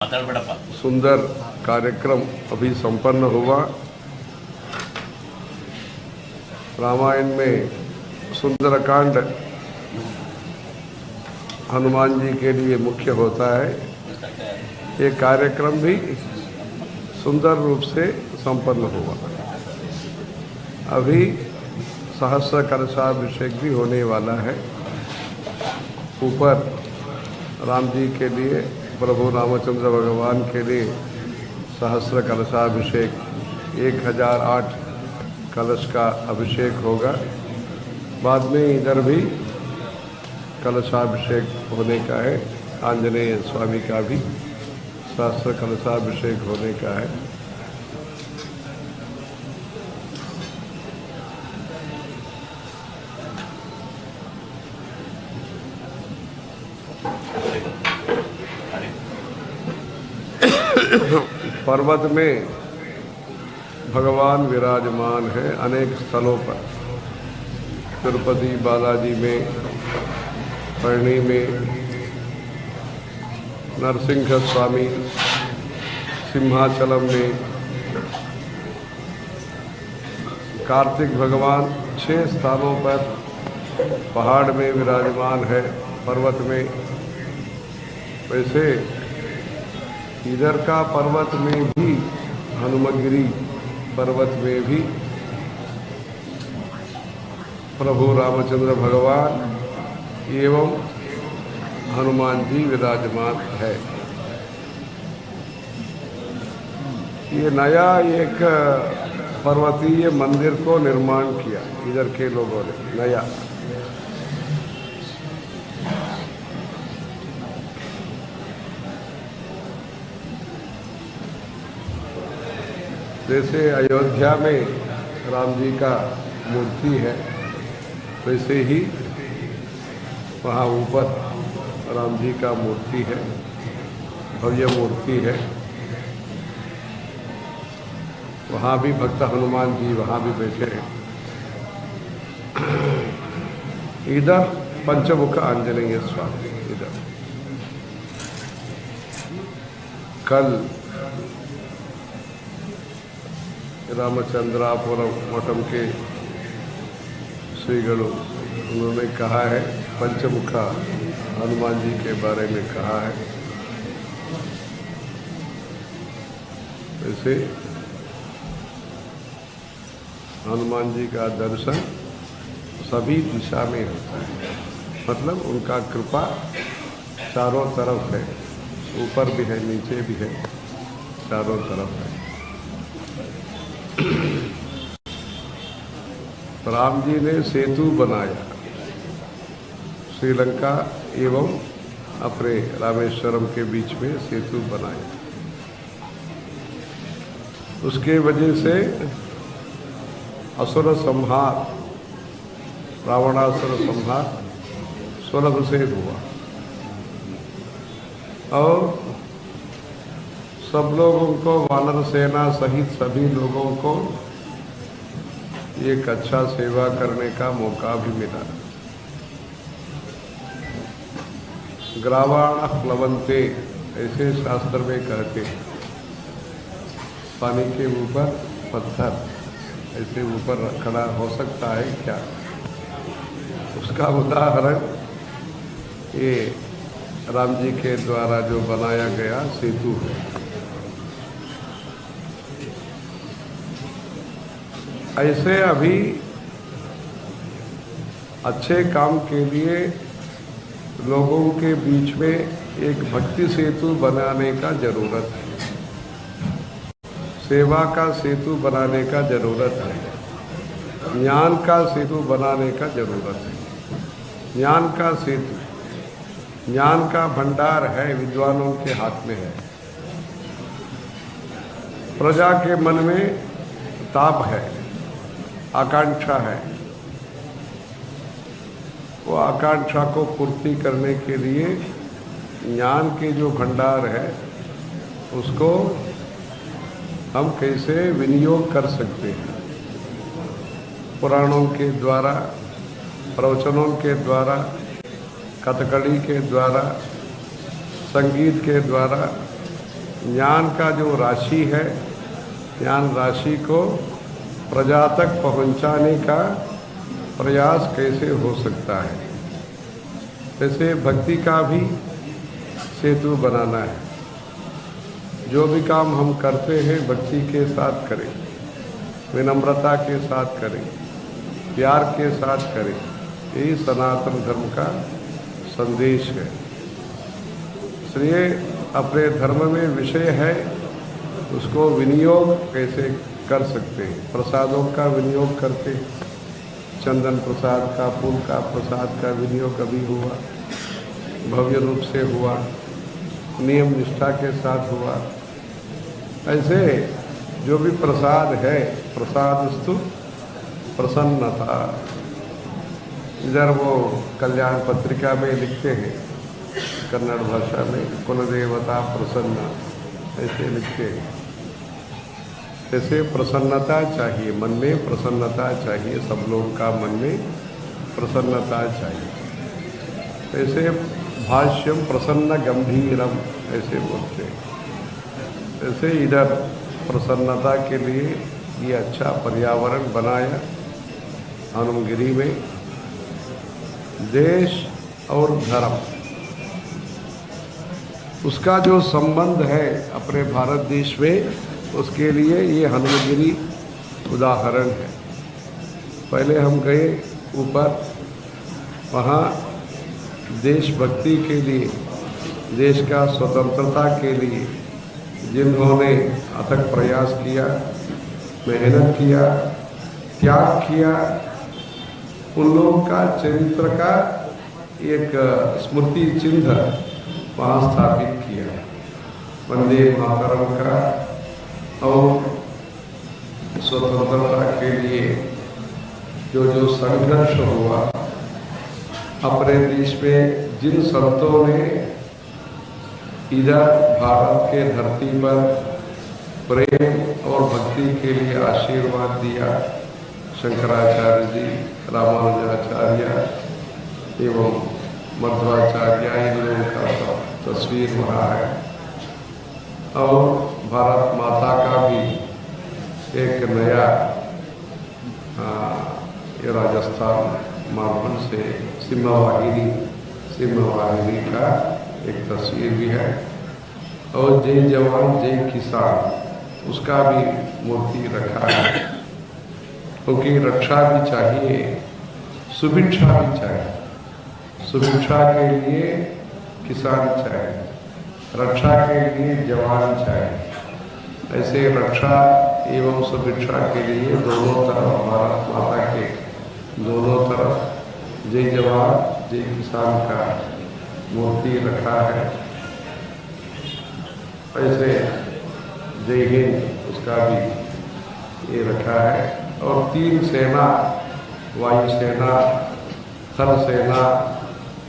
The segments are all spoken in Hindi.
सुंदर कार्यक्रम अभी संपन्न हुआ। रामायण में सुंदरकांड हनुमान जी के लिए मुख्य होता है। ये कार्यक्रम भी सुंदर रूप से संपन्न हुआ। अभी सहस्र कलशाभिषेक भी होने वाला है। ऊपर राम जी के लिए, प्रभु रामचंद्र भगवान के लिए सहस्र कलशाभिषेक 1008 कलश का अभिषेक होगा। बाद में इधर भी कलशाभिषेक होने का है। आंजनेय स्वामी का भी सहस्र कलशाभिषेक होने का है। पर्वत में भगवान विराजमान है अनेक स्थलों पर। तिरुपति बालाजी में, पढ़नी में, नरसिंह स्वामी, सिंहाचलम में, कार्तिक भगवान 6 स्थानों पर पहाड़ में विराजमान है, पर्वत में। वैसे इधर का पर्वत में भी, हनुमगिरी पर्वत में भी प्रभु रामचंद्र भगवान एवं हनुमान जी विराजमान है। ये नया एक पर्वतीय मंदिर को निर्माण किया इधर के लोगों ने, नया। जैसे अयोध्या में राम जी का मूर्ति है, वैसे ही वहाँ ऊपर राम जी का मूर्ति है, भव्य मूर्ति है। वहाँ भी भक्त हनुमान जी वहाँ भी बैठे हैं। इधर पंचमुख आंजनेय स्वामी। इधर कल रामचंद्रापुरम मठम के श्रीगणु उन्होंने कहा है, पंचमुखा हनुमान जी के बारे में कहा है। वैसे हनुमान जी का दर्शन सभी दिशा में होता है, मतलब उनका कृपा चारों तरफ है, ऊपर भी है, नीचे भी है, चारों तरफ है। राम जी ने सेतु बनाया, श्रीलंका एवं अपने रामेश्वरम के बीच में सेतु बनाया। उसके वजह से असुर संहार, रावणासुर संहार सुलभ से हुआ और सब लोगों को, वानर सेना सहित सभी लोगों को एक अच्छा सेवा करने का मौका भी मिला। ग्रावाण प्लवंते, ऐसे शास्त्र में कहते, पानी के ऊपर पत्थर ऐसे ऊपर खड़ा हो सकता है क्या? उसका उदाहरण ये राम जी के द्वारा जो बनाया गया सेतु है। ऐसे अभी अच्छे काम के लिए लोगों के बीच में एक भक्ति सेतु बनाने का जरूरत है, सेवा का सेतु बनाने का जरूरत है, ज्ञान का सेतु बनाने का जरूरत है। ज्ञान का सेतु, ज्ञान का भंडार है, विद्वानों के हाथ में है। प्रजा के मन में ताप है, आकांक्षा है। वो आकांक्षा को पूर्ति करने के लिए ज्ञान के जो भंडार है उसको हम कैसे विनियोग कर सकते हैं। पुराणों के द्वारा, प्रवचनों के द्वारा, कथकली के द्वारा, संगीत के द्वारा ज्ञान का जो राशि है, ज्ञान राशि को प्रजा तक पहुंचाने का प्रयास कैसे हो सकता है। ऐसे भक्ति का भी सेतु बनाना है। जो भी काम हम करते हैं भक्ति के साथ करें, विनम्रता के साथ करें, प्यार के साथ करें। यही सनातन धर्म का संदेश है। इसलिए अपने धर्म में विषय है, उसको विनियोग कैसे कर सकते हैं। प्रसादों का विनियोग करते हैं, चंदन प्रसाद का, फूल का प्रसाद का विनियोग अभी हुआ, भव्य रूप से हुआ, नियम निष्ठा के साथ हुआ। ऐसे जो भी प्रसाद है, प्रसादस्तु प्रसन्नता। इधर वो कल्याण पत्रिका में लिखते हैं कन्नड़ भाषा में, कुलदेवता प्रसन्न, ऐसे लिखते हैं। ऐसे प्रसन्नता चाहिए, मन में प्रसन्नता चाहिए, सब लोगों का मन में प्रसन्नता चाहिए। ऐसे भाष्यम प्रसन्न गंभीरम ऐसे बोलते हैं। ऐसे इधर प्रसन्नता के लिए ये अच्छा पर्यावरण बनाया हनुमगिरी में। देश और धर्म, उसका जो संबंध है अपने भारत देश में, उसके लिए ये हनुमगिरी उदाहरण है। पहले हम गए ऊपर, वहाँ देशभक्ति के लिए, देश का स्वतंत्रता के लिए जिन्होंने अथक प्रयास किया, मेहनत किया, त्याग किया, उन लोगों का चरित्र का एक स्मृति चिन्ह वहाँ स्थापित किया। वंदे मातरम का और स्वतंत्रता के लिए जो संघर्ष हुआ, अपने देश में जिन संतों ने इधर भारत के धरती पर प्रेम और भक्ति के लिए आशीर्वाद दिया, शंकराचार्य जी, रामानुजाचार्य एवं मध्वाचार्य, इन लोगों का तस्वीर वहाँ है। और भारत माता का भी एक नया ये राजस्थान मालवन से सिंहवाहिनी का एक तस्वीर भी है। और जय जवान जय किसान, उसका भी मूर्ति रखा है, क्योंकि रक्षा भी चाहिए, सुभिक्षा भी चाहिए। सुभिक्षा के लिए किसान चाहिए, रक्षा के लिए जवान चाहिए। ऐसे रक्षा एवं सुभिक्षा के लिए दोनों तरफ, भारत माता के दोनों तरफ जय जवान जय किसान का मूर्ति रखा है। ऐसे जय हिंद, उसका भी ये रखा है। और 3 सेना, वायुसेना, थल सेना,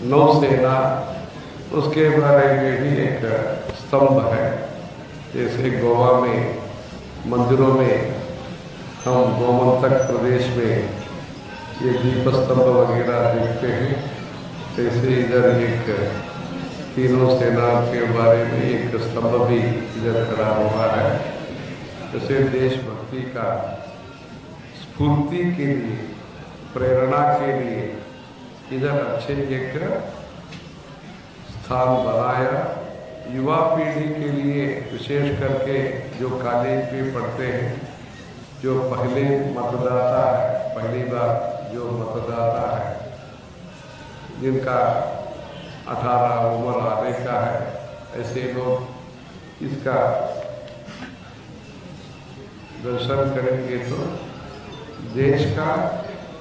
नौसेना, उसके बारे में भी एक स्तंभ है। जैसे गोवा में मंदिरों में हम गोमंतक प्रदेश में ये दीप स्तंभ वगैरह देखते हैं, जैसे इधर एक तीनों सेना के बारे में एक स्तंभ भी इधर खड़ा हुआ है। जैसे देशभक्ति का स्फूर्ति के लिए, प्रेरणा के लिए इधर अच्छे एक स्थान बनाया। युवा पीढ़ी के लिए विशेष करके जो कॉलेज में पढ़ते हैं, जो पहले मतदाता है, पहली बार जो मतदाता है, जिनका 18 उम्र आने का है, ऐसे लोग इसका दर्शन करेंगे तो देश का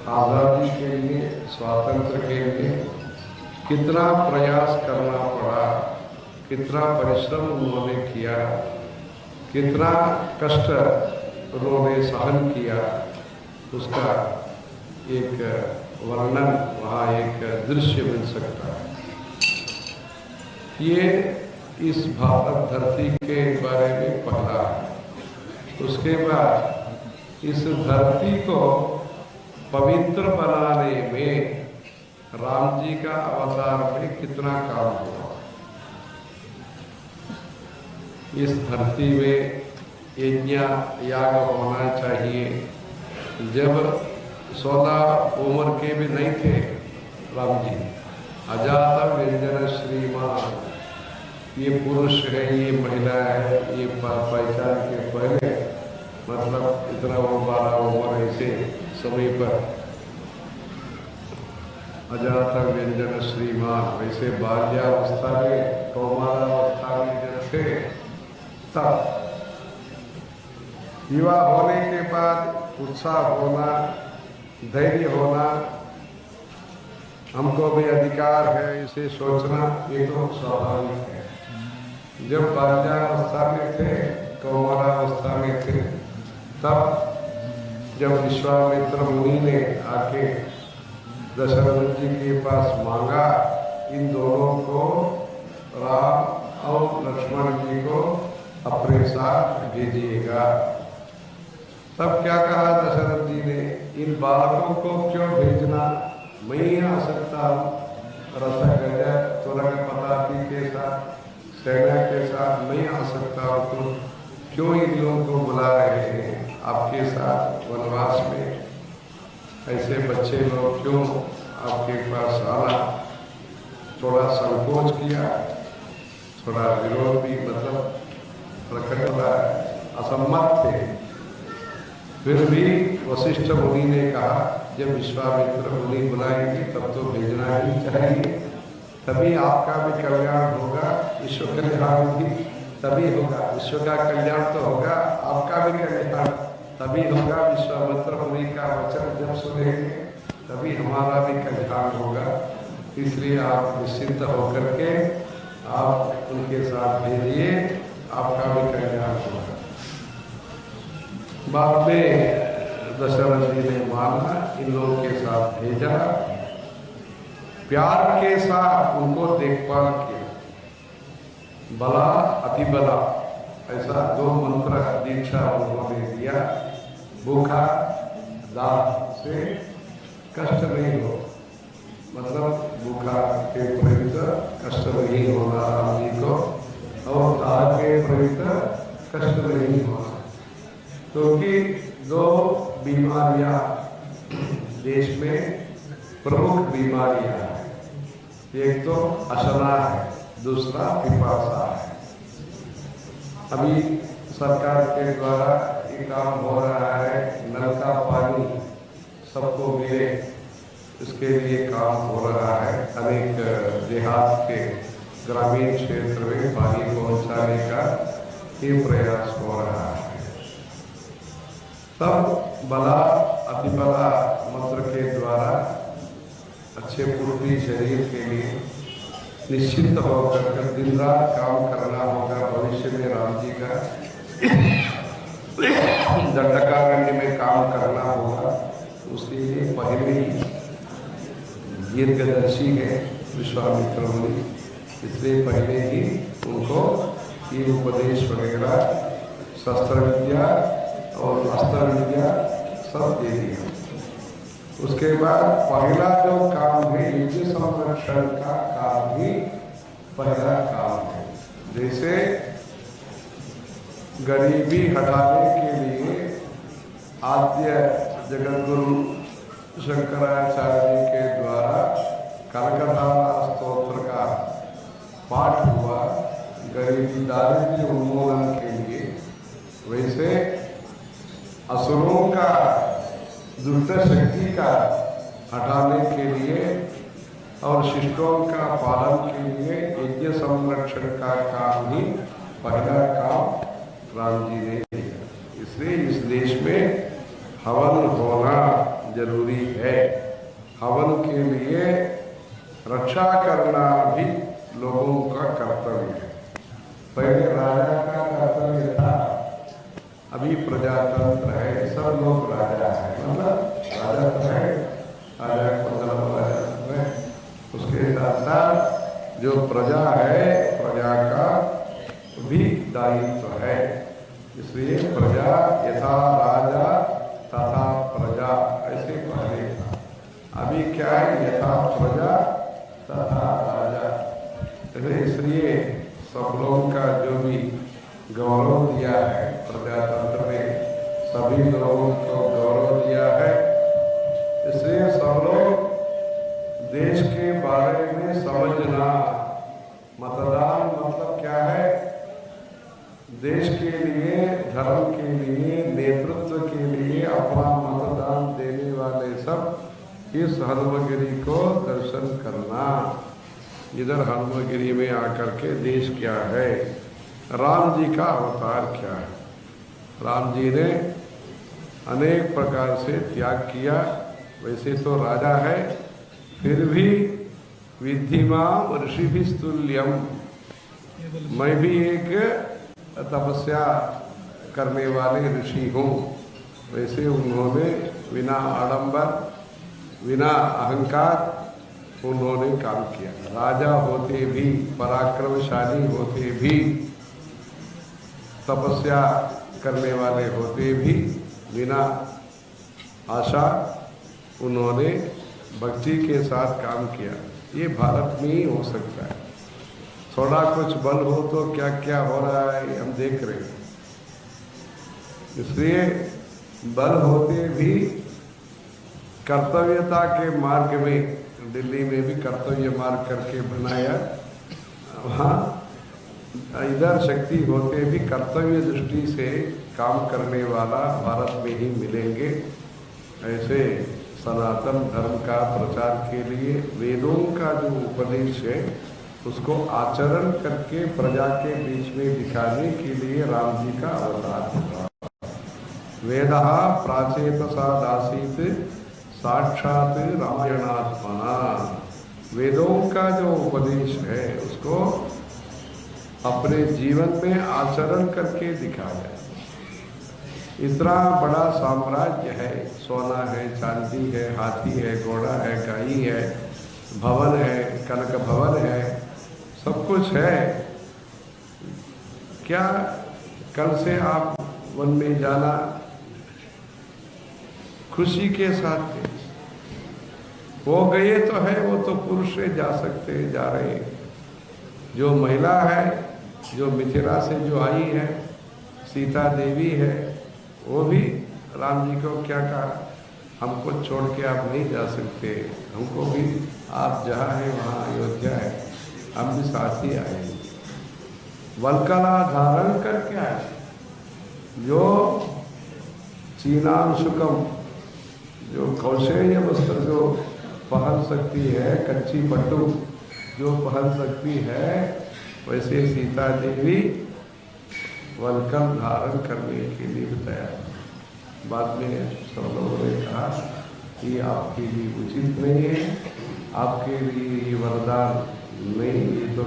आज़ादी के लिए, स्वातंत्र्य के लिए कितना प्रयास करना पड़ा, कितना परिश्रम उन्होंने किया, कितना कष्ट उन्होंने सहन किया, उसका एक वर्णन वहाँ एक दृश्य मिल सकता है। ये इस भारत धरती के बारे में पहला है। उसके बाद इस धरती को पवित्र बनाने में राम जी का अवतार में कितना काम हुआ। इस धरती में यज्ञ याग होना चाहिए। जब 16 उम्र के भी नहीं थे राम जी, अजात व्यंजन श्रीमान, ये पुरुष है ये महिला है ये पहचान के पहले, मतलब इतना वो 12 उम्र ऐसे समय पर अजात व्यंजन श्रीमान, वैसे बाल्यावस्था में कौमारावस्था में जब थे तब युवा होने के बाद उत्साह होना, धैर्य होना, हमको भी अधिकार है इसे सोचना, ये तो स्वाभाविक है। जब बाल्यावस्था में थे, कौमारावस्था में थे, तब जब विश्वामित्र मुनि ने आके दशरथ जी के पास मांगा इन दोनों को, राम और लक्ष्मण जी को अपने साथ भेजिएगा, तब क्या कहा दशरथ जी ने, इन बालकों को क्यों भेजना, मैं ही आ सकता हूँ रसगज तुरंग पताती के साथ, सेना के साथ मैं आ सकता हूँ, तो क्यों इन लोगों को बुला रहे हैं आपके साथ वनवास में, ऐसे बच्चे लोग क्यों आपके पास आना। थोड़ा संकोच किया, थोड़ा विरोध भी मतलब प्रकट हुआ, असम्मत थे। फिर भी वशिष्ठ मुनि ने कहा जब विश्वामित्र मुनि बुलाएंगे तब तो भेजना ही चाहिए, तभी आपका भी कल्याण होगा, विश्व कल्याण भी तभी होगा, विश्व का कल्याण तो होगा, आपका भी कल्याण तभी होगा। विश्वामित्र मुनि का वचन जब सुनेंगे तभी हमारा भी कल्याण होगा, इसलिए आप निश्चिंत होकर के आप उनके साथ भेजिए, आपका भी कल्याण होगा। बाद में दशरथ जी ने माना, इन लोगों के साथ भेजा, प्यार के साथ उनको देखभाल किया, बला अतिबला ऐसा 2 मंत्र दीक्षा उन्होंने दिया, भूखा दाह से कष्ट नहीं हो, मतलब भूखा के प्रयुक्त कष्ट नहीं होना राम जी को, और दाह के प्रयुक्त कष्ट नहीं होना, क्योंकि 2 बीमारियां देश में प्रमुख बीमारियां हैं, एक तो अशना है, दूसरा पिपासा है। अभी सरकार के द्वारा ये काम हो रहा है, नल का पानी सबको मिले, इसके लिए काम हो रहा है। अनेक देहात के ग्रामीण क्षेत्र में पानी पहुंचाने का ये प्रयास हो रहा है। तब बला अतिबला मंत्र के द्वारा अच्छे पूर्वी शरीर के लिए निश्चिंत होकर दिन रात काम करना होगा। भविष्य में राम जी का दंडकारण्य में काम करना होगा, उसके लिए पहले ही दीर्घदर्शी है विश्वामित्र मुनि, इसलिए पहले ही उनको ये उपदेश वगैरह शस्त्र विद्या और अस्त्र विद्या सब दे दिया। उसके बाद पहला जो काम है यज्ञ संरक्षण का काम ही पहला काम है। जैसे गरीबी हटाने के लिए आद्य जगतगुरु शंकराचार्य जी के द्वारा कनकधारा स्तोत्र का पाठ हुआ गरीबी दारिद्र्य उन्मूलन के लिए, वैसे असुरों का दुष्ट शक्ति का हटाने के लिए और शिष्टों का पालन के लिए यज्ञ संरक्षण का काम ही पहला काम राम जी ने किया। इसलिए इस देश में हवन होना जरूरी है। हवन के लिए रक्षा करना भी लोगों का कर्तव्य है। पहले राजा का कर्तव्य था, अभी प्रजातंत्र है, सब लोग राजा है, मतलब राजा तो है, राजा को मतलब राजा है, उसके साथ साथ जो प्रजा है प्रजा का भी दायित्व है। इसलिए प्रजा यथा राजा तथा प्रजा ऐसे पहले था, अभी क्या है यथा प्रजा तथा राजा। इसलिए सब लोगों का जो भी गौरव दिया है, प्रजातंत्र में सभी लोगों को गौरव दिया है। इसलिए सब लोग देश के बारे में समझना। मतदान मतलब क्या है? देश के लिए, धर्म के लिए, नेतृत्व के लिए अपना मतदान देने वाले सब इस हनुमगिरी को दर्शन करना। इधर हनुमगिरी में आकर के देश क्या है, राम जी का अवतार क्या है। राम जी ने अनेक प्रकार से त्याग किया। वैसे तो राजा है, फिर भी विद्धिमाम ऋषिभिस्तुल्यम, मैं भी एक तपस्या करने वाले ऋषि हूँ। वैसे उन्होंने बिना आडंबर, बिना अहंकार उन्होंने काम किया। राजा होते भी, पराक्रमशाली होते भी, तपस्या करने वाले होते भी, बिना आशा उन्होंने भक्ति के साथ काम किया। ये भारत में ही हो सकता है। थोड़ा कुछ बल हो तो क्या क्या हो रहा है हम देख रहे हैं। इसलिए बल होते भी कर्तव्यता के मार्ग में, दिल्ली में भी कर्तव्य मार्ग करके बनाया, वहाँ इधर शक्ति होते भी कर्तव्य दृष्टि से काम करने वाला भारत में ही मिलेंगे। ऐसे सनातन धर्म का प्रचार के लिए वेदों का जो उपदेश है उसको आचरण करके प्रजा के बीच में दिखाने के लिए राम जी का अवतार हुआ। वेदः प्राचेतसा दासीत साक्षात रामायणात्मना। वेदों का जो उपदेश है उसको अपने जीवन में आचरण करके दिखाया। इतना बड़ा साम्राज्य है, सोना है, चांदी है, हाथी है, घोड़ा है, गाय है, भवन है, कनक भवन है, सब कुछ है। क्या कल से आप वन में जाना खुशी के साथ थे, वो गए तो है, वो तो पुरुष से जा सकते, जा रहे। जो महिला है, जो मिथिला से जो आई है, सीता देवी है, वो भी राम जी को क्या कहा, हमको छोड़ के आप नहीं जा सकते, हमको भी आप जहाँ है वहाँ अयोध्या है, हम भी साथ ही आएंगे। वल्कला धारण करके आए। जो चीनांशुकम, जो कौशेय वस्त्र जो पहन सकती है, कच्ची पट्टू जो पहन सकती है, वैसे सीता देवी वल्कल धारण करने के लिए बताया। बाद में सब लोगों ने कहा कि आपके लिए उचित नहीं है, आपके लिए ये वरदान नहीं, ये तो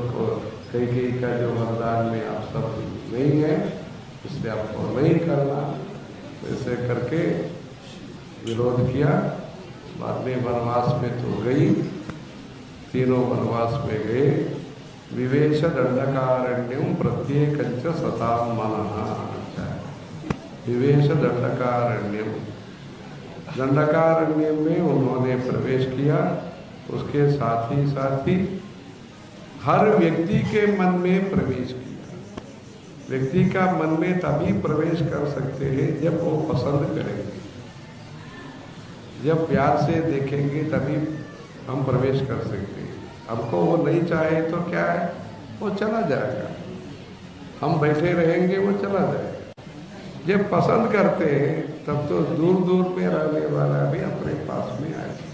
कई का जो वरदान में आप सब नहीं है, इसलिए आपको नहीं करना। ऐसे करके विरोध किया। बाद में वनवास में तो गई, तीनों वनवास में गए। विवेश दंडकारण्यम प्रत्येकंच सताम मनः। विवेश दंडकारण्यम, दंडकारण्यम में उन्होंने प्रवेश किया। उसके साथ ही हर व्यक्ति के मन में प्रवेश किया। व्यक्ति का मन में तभी प्रवेश कर सकते हैं जब वो पसंद करेंगे, जब प्यार से देखेंगे तभी हम प्रवेश कर सकते हैं। हमको वो नहीं चाहे तो क्या है, वो चला जाएगा। हम बैठे रहेंगे, वो चला जाएगा। जब पसंद करते हैं तब तो दूर दूर में रहने वाला भी अपने पास में आएगा।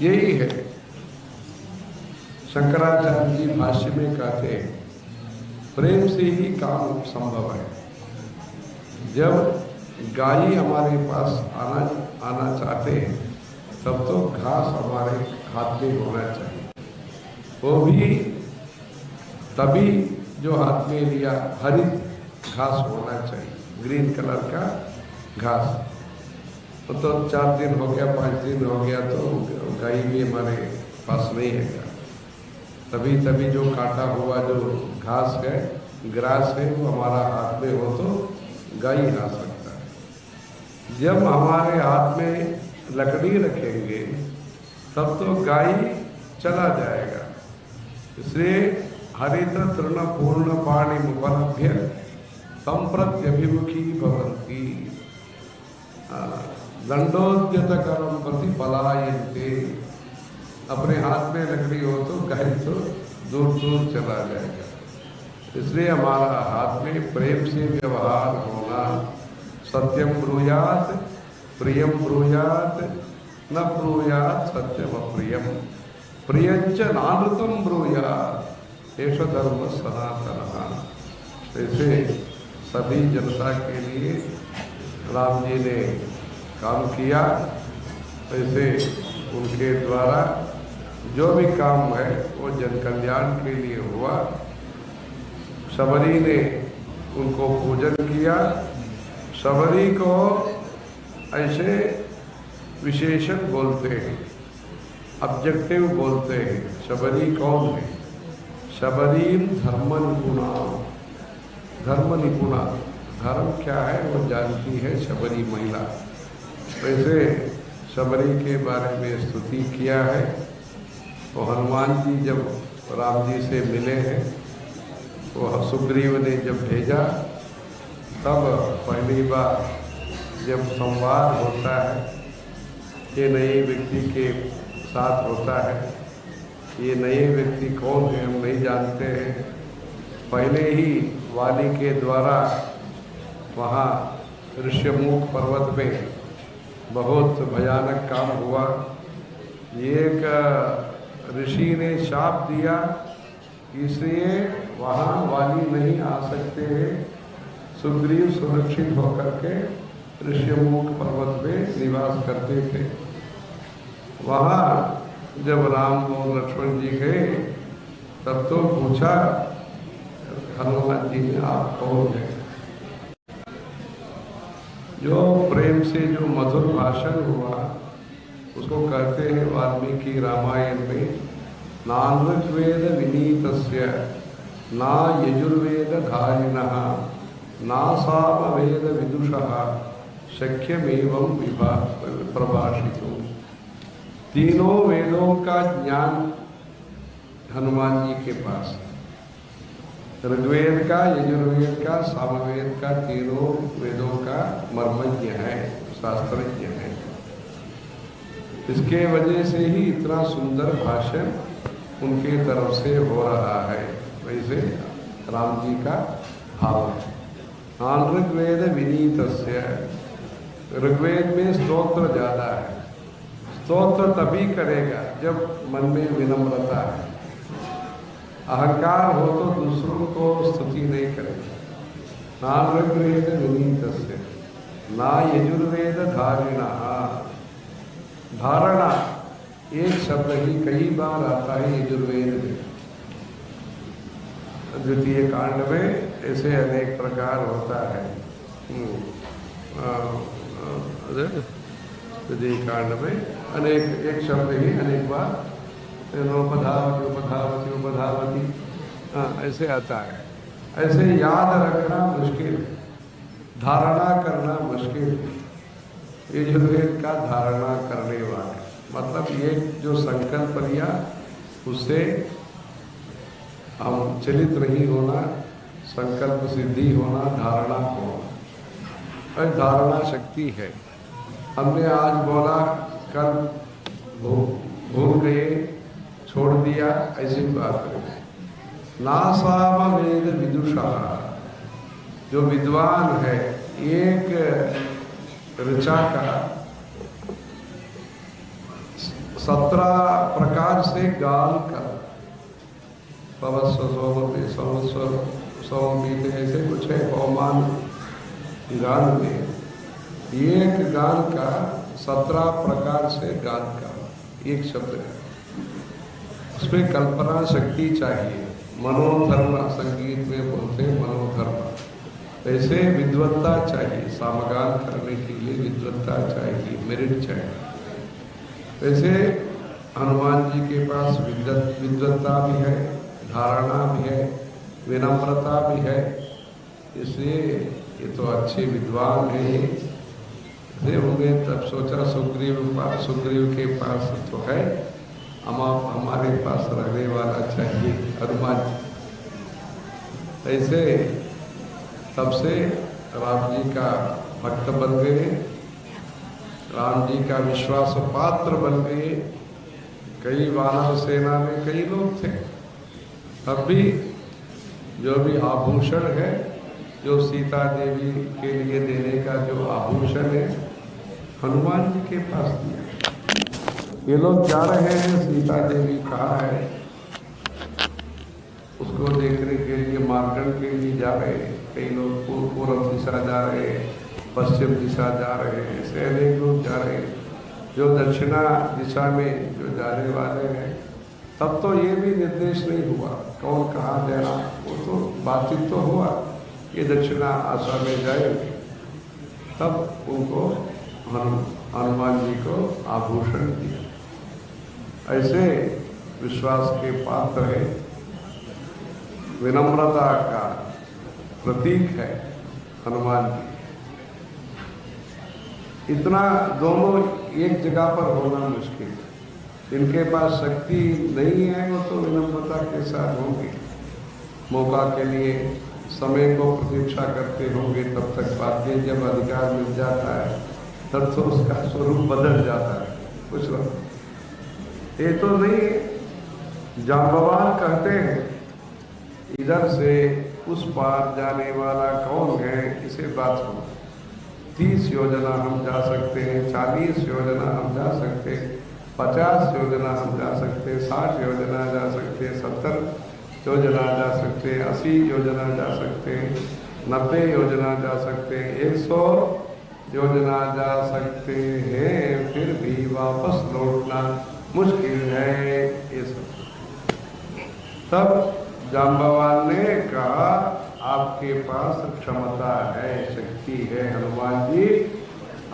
यही है। शंकराचार्य जी भाष्य में कहते हैं, प्रेम से ही काम संभव है। जब गाय हमारे पास आना चाहते हैं तब तो घास हमारे हाथ में होना चाहिए। वो भी तभी जो हाथ में लिया हरित घास होना चाहिए, ग्रीन कलर का घास। तो 4 दिन हो गया, 5 दिन हो गया तो गाय भी हमारे पास नहीं है। तभी जो काटा हुआ जो घास है, ग्रास है, वो हमारा हाथ में हो तो गाय आ सकता है। जब हमारे हाथ में लकड़ी रखेंगे तब तो गाय चला जाएगा। इसलिए हरित तृण पूर्ण पाणी उपलभ्य संप्रत्यभिमुखी भवन्ति दंडोद्यत करम प्रति पलायन्ते। अपने हाथ में लकड़ी हो तो कहीं तो दूर दूर चला जाएगा। इसलिए हमारा हाथ में प्रेम से व्यवहार होना, सत्यम ब्रूयात प्रियम ब्रूयात न ब्रूयात सत्यम अप्रियम प्रियंच नानृतम ब्रूयात एष धर्म सनातन। ऐसे सभी जनता के लिए राम जी ने काम किया। ऐसे उनके द्वारा जो भी काम है वो जन कल्याण के लिए हुआ। शबरी ने उनको पूजन किया। शबरी को ऐसे विशेषण बोलते हैं, ऑब्जेक्टिव बोलते हैं। शबरी कौन है? शबरीम धर्म निपुणा। धर्म निपुणा, धर्म क्या है वो जानती है शबरी महिला। वैसे शबरी के बारे में स्तुति किया है। तो हनुमान जी जब राम जी से मिले हैं, तो सुग्रीव ने जब भेजा, तब पहली बार जब संवाद होता है, ये नए व्यक्ति के साथ होता है, ये नए व्यक्ति कौन है हम नहीं जानते हैं। पहले ही वाली के द्वारा वहाँ ऋष्यमुख पर्वत में बहुत भयानक काम हुआ। एक ऋषि ने शाप दिया, इसलिए वहाँ वाली नहीं आ सकते हैं। सुग्रीव सुरक्षित होकर के ऋष्यमुख पर्वत में निवास करते थे। वहाँ जब राम और लक्ष्मण जी गए, तब तो पूछा हनुमान जी ने, आप कौन हैं? जो प्रेम से जो मधुर भाषण हुआ उसको कहते हैं वाल्मीकि रामायण में, नानृग्वेद विनीतस्य ना यजुर्वेद धारिणः ना सामवेद विदुषः शक्यमेवं प्रभाषितुं। तीनों वेदों का ज्ञान हनुमान जी के पास है। ऋग्वेद का, यजुर्वेद का, सामवेद का, तीनों वेदों का मर्मज्ञ है, शास्त्रज्ञ है। इसके वजह से ही इतना सुंदर भाषण उनके तरफ से हो रहा है। वैसे राम जी का भाव है। ऋग्वेद विनीतस्य, ऋग्वेद में स्तोत्र ज़्यादा है। स्तोत्र तभी करेगा जब मन में विनम्रता है। अहंकार हो तो दूसरों को स्तुति नहीं करेगा। ऋग्वेद विनीतस्य ना यजुर्वेद धारिणः। धारणा एक शब्द ही कई बार आता है यजुर्वेद में। द्वितीय कांड में ऐसे अनेक प्रकार होता है। द्वितीय कांड में अनेक, एक शब्द ही अनेक बार उपधावती उपधावती उपधावती, ऐसे आता है। ऐसे याद रखना मुश्किल, धारणा करना मुश्किल। यजुर्वेद का धारणा करने वाले मतलब ये जो संकल्प लिया उससे हम चलित नहीं होना, संकल्प सिद्धि होना, धारणा होना। और धारणा शक्ति है। हमने आज बोला, कल भूल गए, छोड़ दिया, ऐसी बात करें। नासामवेद विदुषा, जो विद्वान है, एक ऋचा का 17 प्रकार से गान कर, सौमीत ऐसे कुछ है पवमान गान में। एक गान का 17 प्रकार से गान का एक शब्द है। उसमें कल्पना शक्ति चाहिए। मनोधर्म संगीत में बोलते हैं मनोधर्म। ऐसे विद्वत्ता चाहिए, सामगान करने के लिए विद्वत्ता चाहिए, मेरिट चाहिए। वैसे हनुमान जी के पास विद्वत्ता भी है, धारणा भी है, विनम्रता भी है। इसलिए ये तो अच्छे विद्वान हैं। ये होंगे तब सोचा सुग्रीव के पास तो है, हमारे पास रहने वाला चाहिए हनुमान। ऐसे तब से राम जी का भक्त बन गए, राम जी का विश्वास पात्र बन गए। कई वानर सेना में कई लोग थे, तब भी जो भी आभूषण है, जो सीता देवी के लिए देने का जो आभूषण है, हनुमान जी के पास दिया। ये लोग जा रहे हैं, सीता देवी कहाँ है उसको देखने के लिए मार्गण के लिए जा रहे हैं। कई लोग पूर्व दिशा जा रहे हैं, पश्चिम दिशा जा रहे हैं, ऐसे अनेक लोग जा रहे हैं। जो दक्षिणा दिशा में जो जाने वाले हैं, तब तो ये भी निर्देश नहीं हुआ कौन कहाँ जाना, वो तो बातचीत तो हुआ ये दक्षिणा आशा में जाएंगे। तब उनको हनुमान जी को आभूषण दिया। ऐसे विश्वास के पात्र है, विनम्रता का प्रतीक है हनुमान जी। इतना दोनों एक जगह पर होना मुश्किल है। इनके पास शक्ति नहीं है, वो तो विनम्रता के साथ होंगे, मौका के लिए समय को प्रतीक्षा करते होंगे। तब तक बाद में जब अधिकार मिल जाता है तब तो उसका स्वरूप बदल जाता है। कुछ लोग ये तो नहीं, जांबवान कहते हैं इधर से उस पार जाने वाला कौन है, इसे बात हो। 30 योजना हम जा सकते हैं, 40 योजना हम जा सकते हैं, 50 योजना हम जा सकते हैं, 60 योजना जा सकते हैं, 70 योजना जा सकते हैं, 80 योजना जा सकते हैं, 90 योजना जा सकते हैं, 100 योजना जा सकते हैं, फिर भी वापस लौटना मुश्किल है। ये सब तब जांबवान ने कहा आपके पास क्षमता है, शक्ति है हनुमान जी,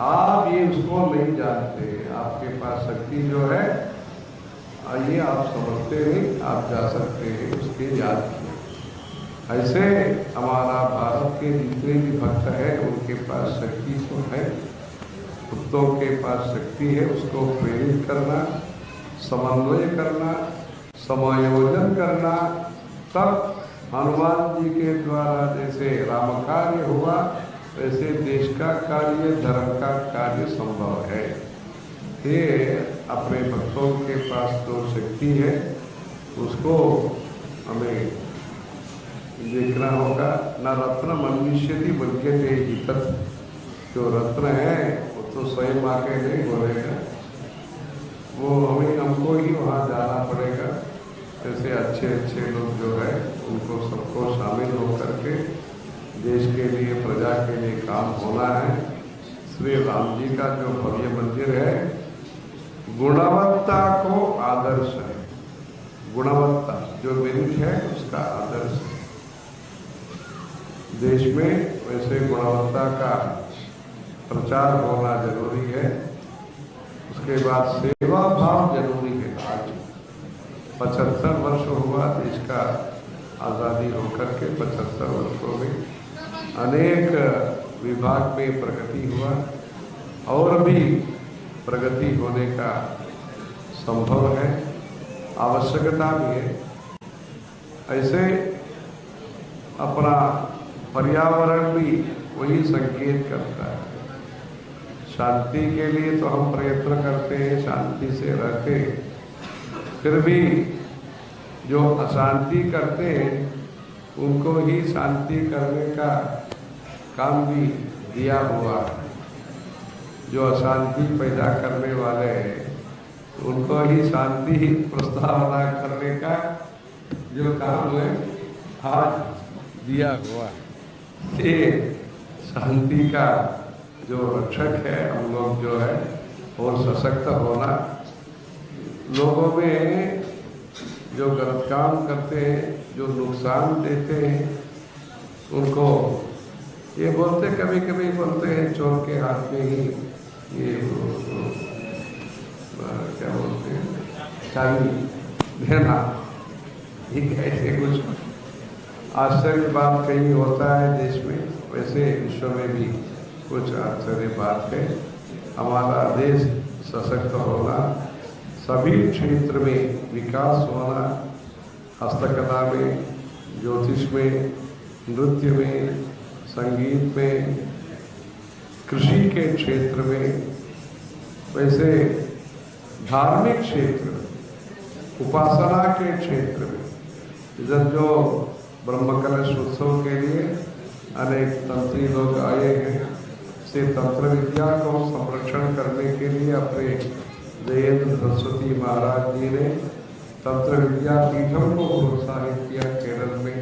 आप ये उसको नहीं जानते, आपके पास शक्ति जो है ये आप समझते नहीं, आप जा सकते हैं, उसके याद किया। ऐसे हमारा भारत के जितने भी भक्त हैं उनके पास शक्ति तो है, भक्तों के पास शक्ति है, उसको प्रेरित करना, समन्वय करना, समायोजन करना। तब हनुमान जी के द्वारा जैसे राम कार्य हुआ, वैसे देश का कार्य, धर्म का कार्य संभव है। ये अपने भक्तों के पास जो शक्ति है उसको हमें देखना होगा। न रत्न मनुष्यति बल्कि हितत, जो रत्न है वो तो स्वयं आके नहीं बोलेगा, वो हमको ही वहाँ जाना पड़ेगा। ऐसे अच्छे अच्छे लोग जो है उनको सबको शामिल होकर के देश के लिए, प्रजा के लिए काम होना है। श्री राम जी का जो भव्य मंदिर है, गुणवत्ता को आदर्श है। गुणवत्ता जो विरुद्ध है उसका आदर्श है। देश में वैसे गुणवत्ता का प्रचार होना जरूरी है। उसके बाद सेवा भाव जरूरी है। आज 75 वर्ष हुआ देश का आज़ादी होकर के, 75 वर्षों में अनेक विभाग में प्रगति हुआ, और भी प्रगति होने का संभव है, आवश्यकता भी है। ऐसे अपना पर्यावरण भी वही संकेत करता है। शांति के लिए तो हम प्रयत्न करते हैं, शांति से रहते हैं, फिर भी जो अशांति करते हैं उनको ही शांति करने का काम भी दिया हुआ है। जो अशांति पैदा करने वाले हैं उनको ही शांति प्रस्तावना करने का जो काम है आज दिया हुआ है। ये शांति का जो रक्षक है, हम लोग जो है और सशक्त होना, लोगों में जो गलत काम करते हैं, जो नुकसान देते हैं, उनको ये बोलते, कभी कभी बोलते हैं चोर के हाथ में ही ये क्या बोलते हैं, चाबी देना। ठीक है, ऐसे कुछ आश्चर्य बात कहीं होता है देश में, वैसे विश्व में भी कुछ आश्चर्य बात है। हमारा देश सशक्त होना, सभी क्षेत्र में विकास होना, हस्तकला में, ज्योतिष में, नृत्य में, संगीत में, कृषि के क्षेत्र में, वैसे धार्मिक क्षेत्र में, उपासना के क्षेत्र में इधर जो ब्रह्म कलश उत्सव के लिए अनेक तंत्री लोग आए हैं, से तंत्र विद्या को संरक्षण करने के लिए अपने जयेंद्र सरस्वती महाराज जी ने तंत्र विद्या पीठम को प्रोत्साहित किया। केरल में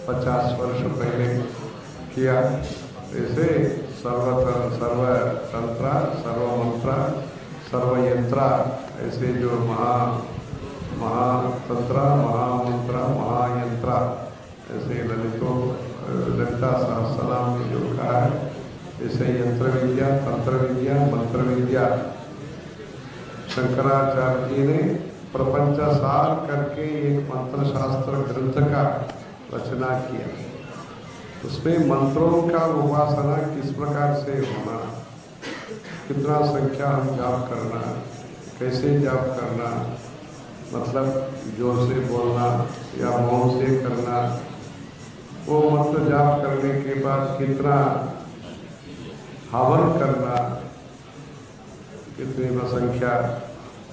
50 वर्ष पहले किया। ऐसे सर्वतंत्रा, सर्वमंत्रा, सर्वयंत्रा, ऐसे जो महातंत्रा, महामंत्रा, महायंत्रा, ऐसे ललिता सहस्रनाम में जो कहा है, ऐसे यंत्र विद्या, तंत्र विद्या, मंत्र विद्या शंकराचार्य जी ने प्रपंच सार करके एक मंत्र शास्त्र ग्रंथ का रचना किया। उसमें मंत्रों का उपासना किस प्रकार से होना, कितना संख्या हम जाप करना, कैसे जाप करना, मतलब जोर से बोलना या मौन से करना, वो मंत्र जाप करने के बाद कितना हवन करना, कितनी संख्या,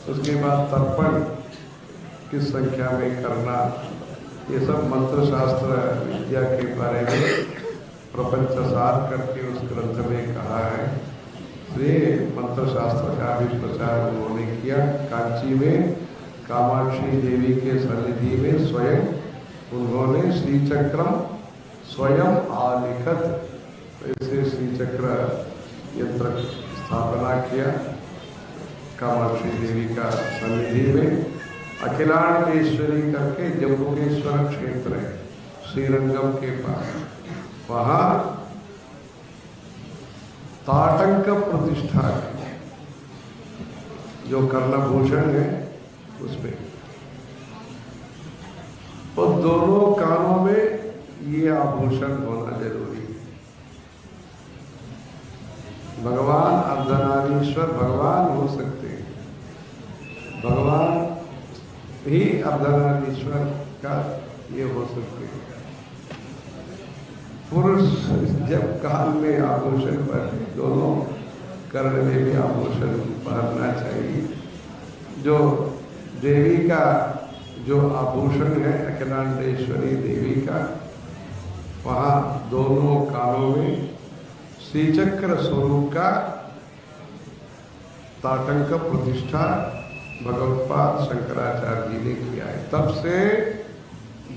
उसके बाद तर्पण किस संख्या में करना, ये सब मंत्र शास्त्र विद्या के बारे में प्रपंच सार करके उस ग्रंथ में कहा है। ये मंत्र शास्त्र का भी प्रचार उन्होंने किया। कांची में कामाक्षी देवी के सन्निधि में स्वयं उन्होंने श्रीचक्रम स्वयं आलिखत, ऐसे श्रीचक्र यंत्र स्थापना किया कामाक्षी देवी का सन्निधि में। अखिलांडेश्वरी करके जम्बुकेश्वर क्षेत्र है श्रीरंगम के पास, वहाँ ताटंक प्रतिष्ठा है, जो कर्णभूषण है उसमें, और दोनों कानों में ये आभूषण होना जरूरी है। भगवान अर्धनारीश्वर भगवान हो सकते हैं, भगवान ही अर्धनारीश्वर का ये हो सकते हैं। पुरुष जब कान में आभूषण पहने, दोनों कर्ण में भी आभूषण पहनना चाहिए। जो देवी का जो आभूषण है अखिलांडेश्वरी देवी का, वहाँ दोनों कानों में श्रीचक्र स्वरूप का ताटंक प्रतिष्ठा भगवत्पाद शंकराचार्य जी ने किया है। तब से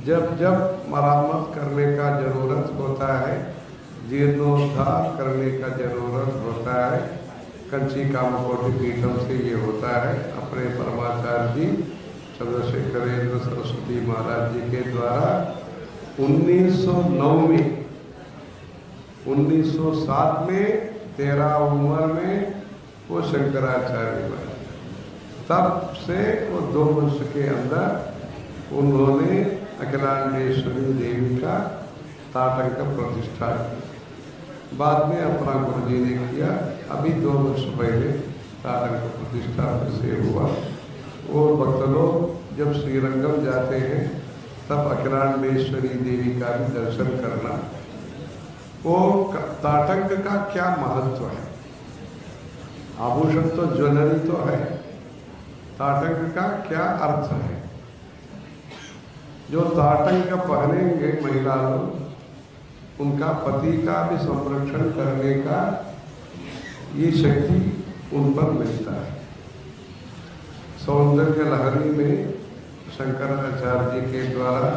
जब जब मरामत करने का जरूरत होता है, जीर्णोद्धार करने का जरूरत होता है, कंची कामकोटि पीठम से ये होता है। अपने परमाचार्य जी चंद्रशेखरेंद्र सरस्वती महाराज जी के द्वारा 1909 में 1907 में 13 उम्र में वो शंकराचार्य बने। तब से वो 2 वर्ष के अंदर उन्होंने अखिलांडेश्वरी देवी का ताटंक प्रतिष्ठा की। बाद में अपना गुरु जी ने किया। अभी 2 वर्ष पहले ताटंक प्रतिष्ठा से हुआ। और भक्त लोग जब श्रीरंगम जाते हैं तब अखिलांडेश्वरी देवी का भी दर्शन करना। वो ताटंक का क्या महत्व है? आभूषण तो ज्वेलरी तो है, ताटंक का क्या अर्थ है? जो ताटंक पहनेंगे महिला लोग, उनका पति का भी संरक्षण करने का ये शक्ति उन पर मिलता है। सौंदर्य लहरी में शंकराचार्य जी के द्वारा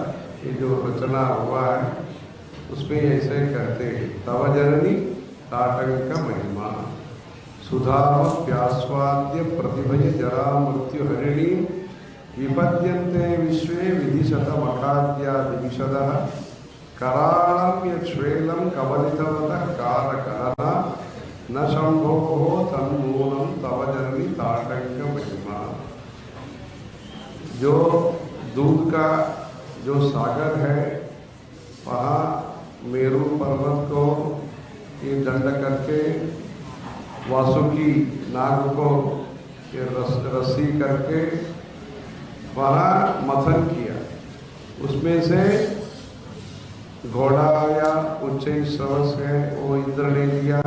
ये जो रचना हुआ है उसमें ऐसे कहते हैं, तव जननी ताटंक महिमा सुधावप्यास्वाद्य प्रतिभय जरा मृत्यु हरिणी विपद्यन्ते विश्वे विधिशतमखाद्यादिविशदः कराळं यच्छ्वेलं कवलितवतः कारकहना न शम्भोः तन्मूलं तव जननी ताटंक महिमा। जो दूध का जो सागर है, वहाँ मेरू पर्वत को ये दंड करके वासुकी नाग को ये रस्सी करके वहाँ मथन किया। उसमें से घोड़ा आया उच्च श्रवस है, वो इंद्र ने दिया।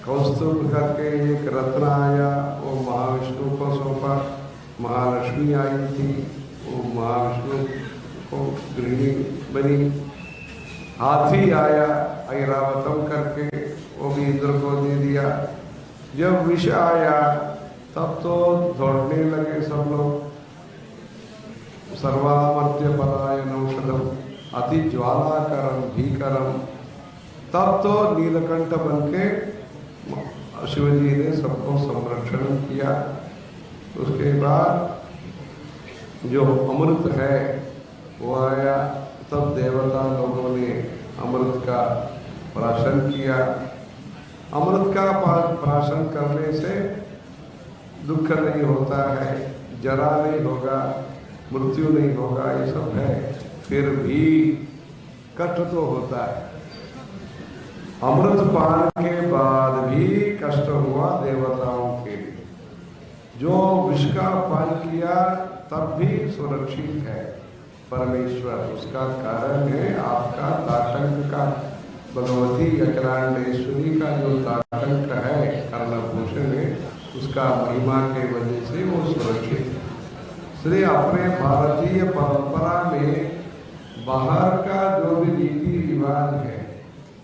कौस्तुभ करके एक रत्न आया, वो महाविष्णु को सौंपा। महालक्ष्मी आई थी, वो महाविष्णु को गृहिणी बनी। हाथी आया ऐरावतम करके, वो भी इंद्र को दे दिया। जब विष आया तब तो दौड़ने लगे सब लोग। सर्वामर्त्य पलायनौषधम अति ज्वालाकरम भीकरम, तब तो नीलकंठ बनके शिवजी ने सबको संरक्षण किया। उसके बाद जो अमृत है वो आया, तब देवता लोगों ने अमृत का प्राशन किया। अमृत का प्राशन करने से दुख नहीं होता है, जरा नहीं होगा, मृत्यु नहीं होगा, ये सब है। फिर भी कष्ट तो होता है। अमृत पान के बाद भी कष्ट हुआ देवताओं के लिए। जो विष का पान किया तब भी सुरक्षित है परमेश्वर। उसका कारण है आपका ताटंक का, भगवती अखिलांडेश्वरी का जो ताटंक है, कर्णभूषण है, उसका महिमा के वजह से वो सुरक्षित है। इसलिए अपने भारतीय परंपरा में बाहर का जो भी रीति रिवाज है,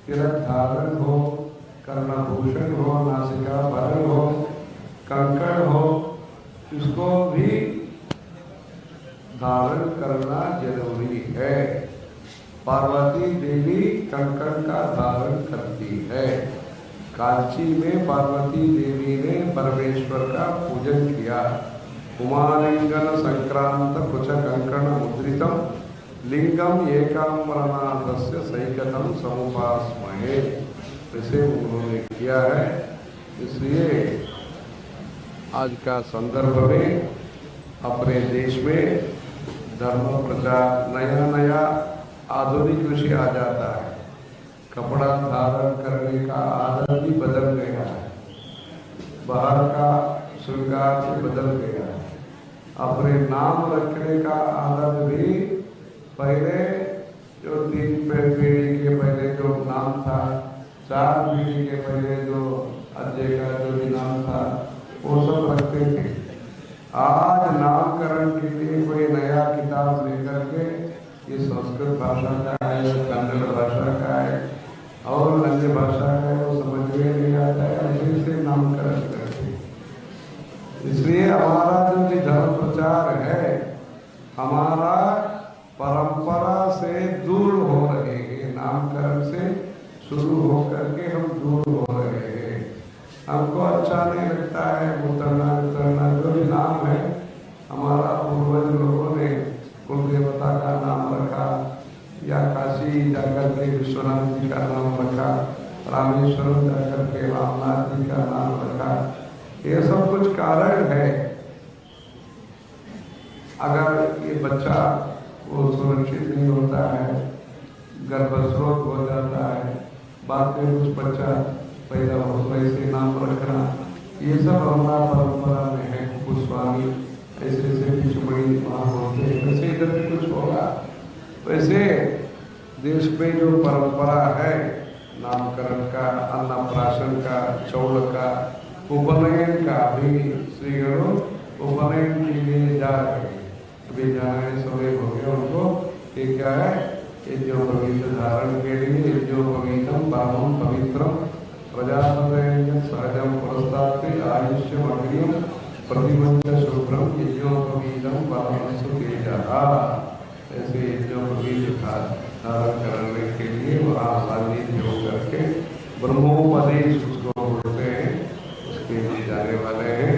तिलक धारण हो, कर्णभूषण हो, नासिका भरण हो, कंकण हो, इसको भी धारण करना जरूरी है। पार्वती देवी कंकण का धारण करती है। कांची में पार्वती देवी ने परमेश्वर का पूजन किया। कुमारिंगन संक्रांत कुछ कंकण मुद्रितम लिंगम एकाम्बरनाथस्य सैकतम समुपास्महे, इसे उन्होंने किया है। इसलिए आज का संदर्भ में अपने देश में धर्म प्रचार, नया नया आधुनिक विषय आ जाता है। कपड़ा धारण करने का आदत भी बदल गया है, बाहर का श्रृंगार भी बदल गया है। अपने नाम रखने का आदत भी पहले जो 3 पीढ़ी के पहले जो नाम था, 4 पीढ़ी के पहले जो अजय का जो भी नाम था, वो सब रखते थे। आज नामकरण के लिए कोई नया किताब लेकर के, ये संस्कृत भाषा का है, कन्नड़ भाषा का है और अन्य भाषा का है, वो समझ में नहीं आता है, ऐसे से नामकरण करते। इसलिए हमारा जो भी धर्म प्रचार है, हमारा परंपरा से दूर हो रहे हैं। नामकरण से शुरू होकर के हम दूर हो रहे हैं। हमको अच्छा नहीं लगता है उतरना उतरना, जो भी नाम है हमारा पूर्वज लोगों ने कुल देवता का नाम रखा, या काशी जाकर के विश्वनाथ जी का नाम रखा, रामेश्वरम जाकर के रामनाथ जी का नाम रखा। ये सब कुछ कारण है। अगर ये बच्चा वो सुरक्षित नहीं होता है, गर्भस्रोत हो जाता है, बाद में कुछ बच्चा पैदा हो तो ऐसे नाम रखना, ये सब हमारा परंपरा में है। गोस्वामी ऐसे ऐसे पिछमड़ी वहाँ होते हैं, वैसे इधर भी कुछ होगा। वैसे देश में जो परंपरा है नामकरण का, अन्नप्राशन का, चौल का, उपनयन का, भी श्रीगणों उपनयन के लिए जा रहे हैं। अभी जाने समय हो गया उनको। ये क्या है? ये जो पवित्र धारण के लिए जो पवित्रम परमम पवित्रम प्रजापति सहजम पुरस्ताते आयुष्यम अग्रियम प्रतिमंच शुभ्रम यज्ञोपवीतम परमसु तेजः। ऐसे यज्ञोपवीत धारण करने के लिए वहाँ सान्निध्य होकर के ब्रह्मोपदेश उसको बोलते हैं, उसके लिए जाने वाले हैं।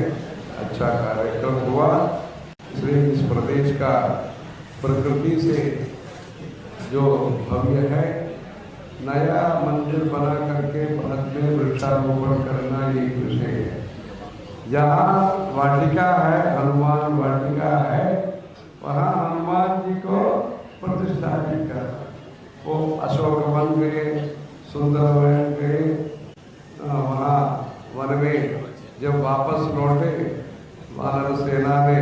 अच्छा कार्यक्रम हुआ। इसलिए इस प्रदेश का प्रकृति से जो भव्य है, नया मंदिर बना करके बाद में वृक्षारोपण करना ये विषय है। जहाँ वाटिका है, हनुमान वाटिका है, वहाँ हनुमान जी को प्रतिष्ठापित करना। वो अशोक वन गए, सुंदर वन गए, वहाँ वन में जब वापस लौटे वानर सेना ने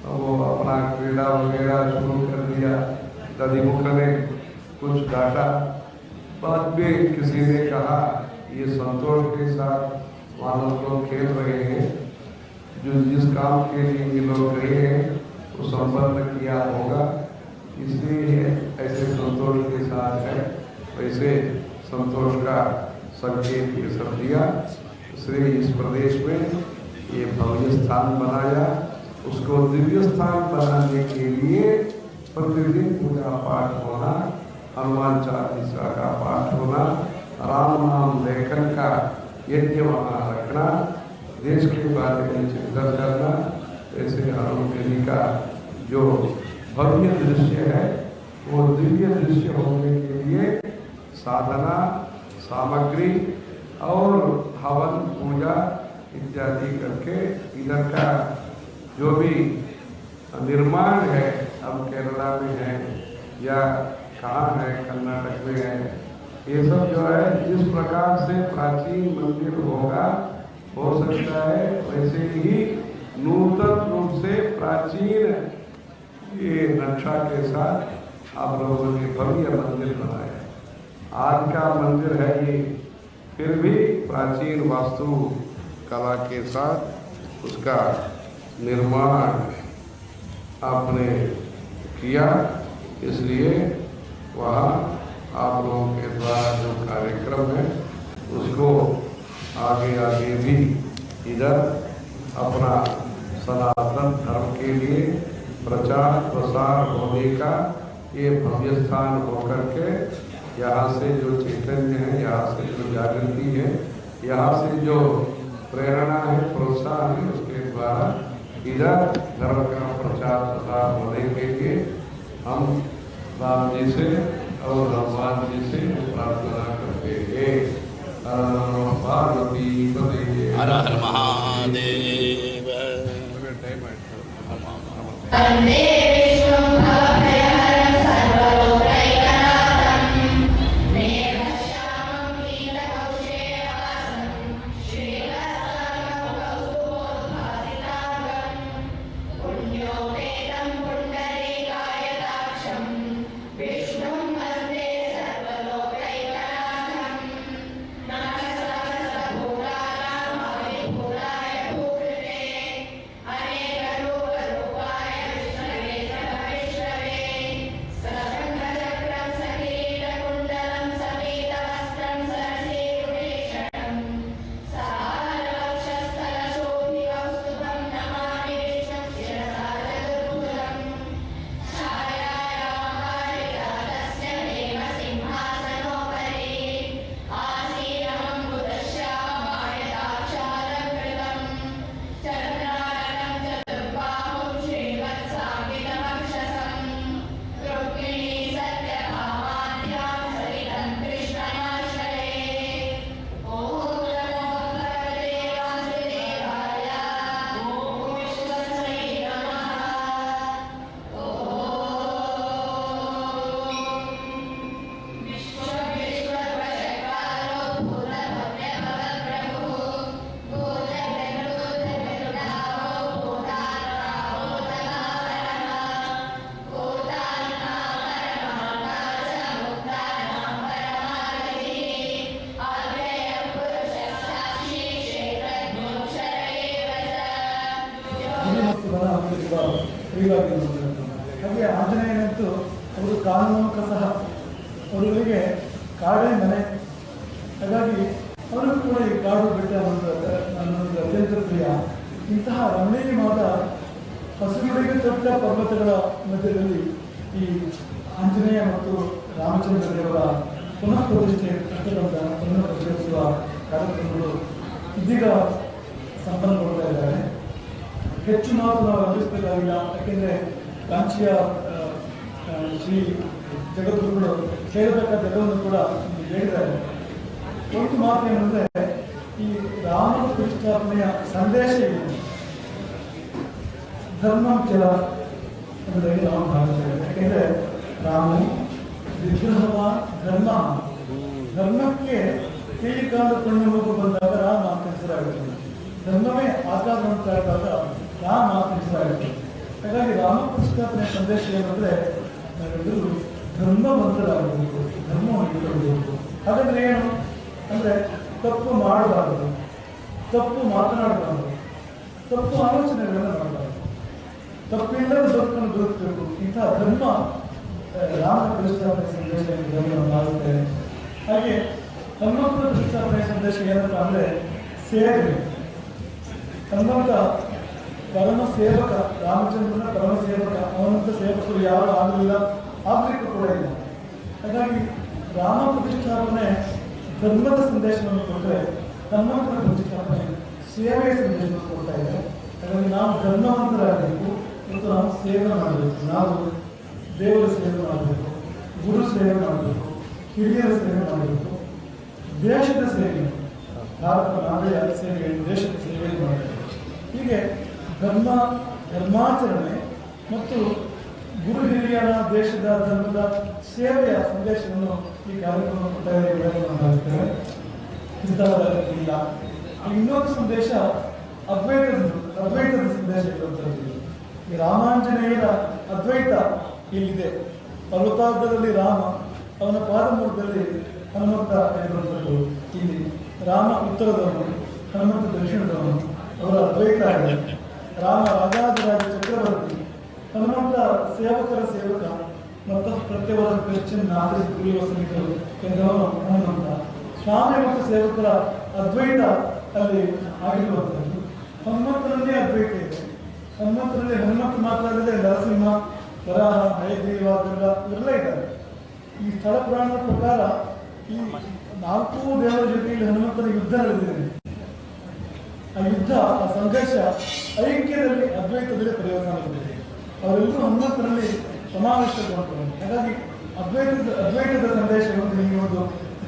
वो अपना क्रीड़ा वगैरह शुरू कर दिया। दधिमुख ने कुछ डाटा। बाद में किसी ने कहा ये संतोष के साथ मानव लोग खेल रहे हैं, जो जिस काम के लिए ये लोग रहे हैं वो संपन्न किया होगा, इसलिए ऐसे संतोष के साथ है। वैसे संतोष का संकेत ये सब दिया। इसलिए इस प्रदेश में ये भव्य स्थान बनाया। उसको दिव्य स्थान बनाने के लिए प्रतिदिन पूजा पाठ होना, हनुमान चालीसा का पाठ होना, राम नाम लेखन का यज्ञ वहाँ रखना, देश के बारे में चिंतन करना। ऐसे हनुमान का जो भव्य दृश्य है वो दिव्य दृश्य होने के लिए साधना, सामग्री और हवन पूजा इत्यादि करके इधर का जो भी निर्माण है, अब केरला में है या कहाँ है, कर्नाटक में है, ये सब जो है जिस प्रकार से प्राचीन मंदिर होगा हो सकता है वैसे ही नूतन रूप से प्राचीन ये नक्शा के साथ आप लोगों ने भव्य मंदिर बनाया। आज का मंदिर है ये, फिर भी प्राचीन वास्तु कला के साथ उसका निर्माण आपने किया। इसलिए वहाँ आप लोगों के द्वारा जो कार्यक्रम है उसको आगे आगे भी इधर अपना सनातन धर्म के लिए प्रचार प्रसार होने का ये भव्य स्थान होकर के यहाँ से जो चैतन्य है, यहाँ से जो जागृति है, यहाँ से जो प्रेरणा है, प्रोत्साहन है, उसके द्वारा इधर धर्म का प्रचार प्रसार होने के लिए हम राम जी से और भगवान जी से प्रार्थना करते हैं। पार्वती पते हर हर महादेव। ಹಾಗೆ ಆಂಜನೇಯನಂತೂ ಅವರು ಕಾನೂನು ಸಹ ಅವರಿಗೆ ಕಾಡೇ ಮನೆ. ಹಾಗಾಗಿ ಅವರು ಕೂಡ ಈ ಕಾಡು ಬೆಟ್ಟ ನನ್ನೊಂದು ಅತ್ಯಂತ ಪ್ರಿಯ. ಇಂತಹ ರಮಣೀಯವಾದ ಹಸುಗಳಿಗೆ ದೊಡ್ಡ ಪರ್ವತಗಳ ಮಧ್ಯದಲ್ಲಿ ಈ ಆಂಜನೇಯ ಮತ್ತು ರಾಮಚಂದ್ರ ದೇವರ ಪುನಃ ಪ್ರತಿಷ್ಠೆ ಪುನಃ ಪ್ರತಿಷ್ಠಿಸುವ ಕಾರ್ಯಕ್ರಮಗಳು ಇದೀಗ ಸಂಪನ್ನಗೊಳ್ತಾ ಇದ್ದಾರೆ. ಹೆಚ್ಚು ಮಾತು ನಾವು ಅಂದಿಸಬೇಕಾಗಿಲ್ಲ, ಯಾಕೆಂದರೆ ಕಾಂಚಿಯ ಶ್ರೀ ಜಗದ್ಗುರುಗಳು ಸೇರತಕ್ಕಂಥ ಎಲ್ಲವನ್ನು ಕೂಡ ಹೇಳಿದ್ದಾರೆ. ಒಂದು ಮಾತು ಏನಂದರೆ, ಈ ರಾಮ ಪ್ರತಿಷ್ಠಾಪನೆಯ ಸಂದೇಶ ಏನು? ಧರ್ಮ ಚಲ ಎಂಬುದಾಗಿ ನಾವು ಭಾವಿಸ್ತೇವೆ. ಯಾಕೆಂದರೆ ರಾಮನು ವಿಗ್ರಹವ ಧರ್ಮ, ಧರ್ಮಕ್ಕೆ ಕೈಕಾಲು ಕಣ್ಣು ಬಂದಾಗ ರಾಮ ಅಂತ ಹೆಸರಾಗುತ್ತದೆ. ಧರ್ಮವೇ ಆಕಾರವಂತಾದಾಗ ರಾಮ ಅಂತ ಹೆಸರಾಗುತ್ತದೆ. ಹಾಗಾಗಿ ರಾಮ ಪ್ರತಿಷ್ಠಾಪನೆಯ ಸಂದೇಶ ಏನಂದರೆ, ನಾವೆಲ್ಲರೂ ಧರ್ಮವಂತರಾಗಬೇಕು, ಧರ್ಮವನ್ನು ಇಟ್ಟಬೇಕು. ಹಾಗಾದ್ರೆ ಏನು ಅಂದರೆ ತಪ್ಪು ಮಾಡಬಾರದು, ತಪ್ಪು ಮಾತನಾಡಬಾರದು, ತಪ್ಪು ಆಲೋಚನೆಗಳನ್ನು ಮಾಡಬಾರದು, ತಪ್ಪಿಲ್ಲದ ಬದುಕನ್ನು ಬದುಕಬೇಕು. ಇಂತಹ ಧರ್ಮ ರಾಮನ ಪ್ರತಿಷ್ಠಾಪನೆ ಸಂದೇಶ ಎಂದು ಮಾಡುತ್ತೇನೆ. ಹಾಗೆ ಹನುಮಂತನ ಪ್ರತಿಷ್ಠಾಪನೆ ಸಂದೇಶ ಏನಪ್ಪ ಅಂದರೆ ಸೇವೆ. ಹನುಮಂತ ಪರಮ ಸೇವಕ, ರಾಮಚಂದ್ರನ ಪರಮ ಸೇವಕ. ಅವನಂತ ಸೇವಕರು ಯಾರು ಆಗಲಿಲ್ಲ, ಆಗಲಿಕ್ಕೂ ಕೂಡ ಇಲ್ಲ. ಹಾಗಾಗಿ ರಾಮ ಪ್ರತಿಷ್ಠಾಪನೆ ಧರ್ಮದ ಸಂದೇಶವನ್ನು ಕೊಟ್ಟರೆ, ಹನುಮಂತನ ಪ್ರತಿಷ್ಠಾಪನೆ ಸೇವೆಯ ಸಂದೇಶವನ್ನು ಕೊಡ್ತಾ ಇದೆ. ಹಾಗಾಗಿ ನಾವು ಧರ್ಮವಂತರಾಗಬೇಕು ಮತ್ತು ನಾವು ಸೇವೆ ಮಾಡಬೇಕು. ನಾವು ದೇವರ ಸೇವೆ ಮಾಡಬೇಕು, ಗುರು ಸೇವೆ ಮಾಡಬೇಕು, ಹಿರಿಯರ ಸೇವೆ ಮಾಡಬೇಕು, ದೇಶದ ಸೇವೆ, ಭಾರತ ನಾಡೆಯ ಸೇವೆ, ದೇಶದ ಸೇವೆ ಮಾಡಬೇಕು. ಹೀಗೆ ಧರ್ಮಾಚರಣೆ ಮತ್ತು ಗುರು ಹಿರಿಯರ ದೇಶದ ಧರ್ಮದ ಸೇವೆಯ ಸಂದೇಶವನ್ನು ಈ ಕಾರ್ಯಕ್ರಮ ಕೊಟ್ಟಿದ್ದೇವೆ. ಇಲ್ಲ. ಇನ್ನೊಂದು ಸಂದೇಶ ಅದ್ವೈತದ ಸಂದೇಶ ಇರುವಂಥದ್ದು. ಈ ರಾಮಾಂಜನೇಯರ ಅದ್ವೈತ ಇಲ್ಲಿದೆ. ಪರ್ವತಾಗ್ರದಲ್ಲಿ ರಾಮ, ಅವನ ಪಾದಮೂಲದಲ್ಲಿ ಹನುಮಂತ ಇರುವಂಥದ್ದು. ಇಲ್ಲಿ ರಾಮ ಉತ್ತರದವನು, ಹನುಮಂತ ದಕ್ಷಿಣದವನು. ಅವರ ಅದ್ವೈತ ಇದೆ. ರಾಮ ರಾಜಾದಿರಾಜ ಚಕ್ರವರ್ತಿ, ಹನುಮಂತ ಸೇವಕರ ಸೇವಕ ಮತ್ತು ಪ್ರತ್ಯವರ ಕ್ರಿಶ್ಚಿಯನ್ ನಾಗರಿಕ ಕುರಿಯುವ ಸಮಿತಿಗಳು ಎಂದವನು ಹನುಮಂತ. ಸ್ವಾಮಿ ಮತ್ತು ಸೇವಕರ ಅದ್ವೈತ ಅಲ್ಲಿ ಆಗಿರುವಂಥದ್ದು. ಹನುಮಂತನಲ್ಲೇ ಅದ್ವೈತ ಇದೆ. ಹನುಮಂತನಲ್ಲಿ ಹನುಮಂತ ಮಾತ್ರ ಅಲ್ಲದೆ ನರಸಿಂಹ, ವರಾಹ, ಹಯಗ್ರೀವ ಇವರೆಲ್ಲ ಇದ್ದಾರೆ. ಈ ಸ್ಥಳ ಪುರಾಣದ ಪ್ರಕಾರ ಈ 4 ದೇವರ ಜೊತೆಯಲ್ಲಿ ಹನುಮಂತನ ಯುದ್ಧ ನಡೆದಿದೆ. ಆ ಯುದ್ಧ, ಆ ಸಂಘರ್ಷ ಐಕ್ಯದಲ್ಲಿ, ಅದ್ವೈತದಲ್ಲಿ ಪರಿವರ್ತನೆ. ಅವರೆಲ್ಲರೂ ಹನುಮಂತನಲ್ಲಿ ಸಮಾವೇಶಗೊಂಡಿದ್ದಾರೆ. ಹಾಗಾಗಿ ಅದ್ವೈತದ ಸಂದೇಶವನ್ನು ಈ ಒಂದು